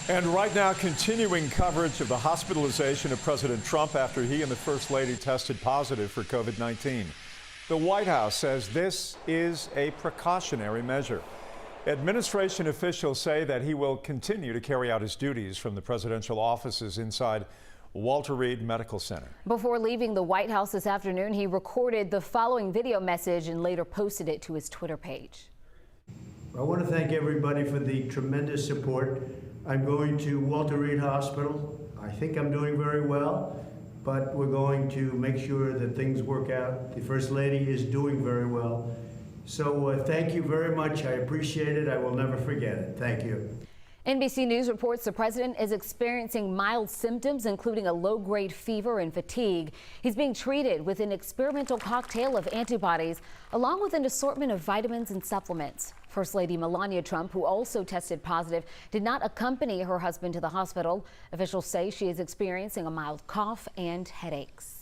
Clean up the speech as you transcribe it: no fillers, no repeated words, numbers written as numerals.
And right now, continuing coverage of the hospitalization of President Trump after he and the First Lady tested positive for COVID-19. The White House says this is a precautionary measure. Administration officials say that he will continue to carry out his duties from the presidential offices inside Walter Reed Medical Center. Before leaving the White House this afternoon, he recorded the following video message and later posted it to his Twitter page. I want to thank everybody for the tremendous support. I'm going to Walter Reed Hospital. I think I'm doing very well, but we're going to make sure that things work out. The First Lady is doing very well. So thank you very much. I appreciate it. I will never forget it. Thank you. NBC News reports the president is experiencing mild symptoms, including a low-grade fever and fatigue. He's being treated with an experimental cocktail of antibodies, along with an assortment of vitamins and supplements. First Lady Melania Trump, who also tested positive, did not accompany her husband to the hospital. Officials say she is experiencing a mild cough and headaches.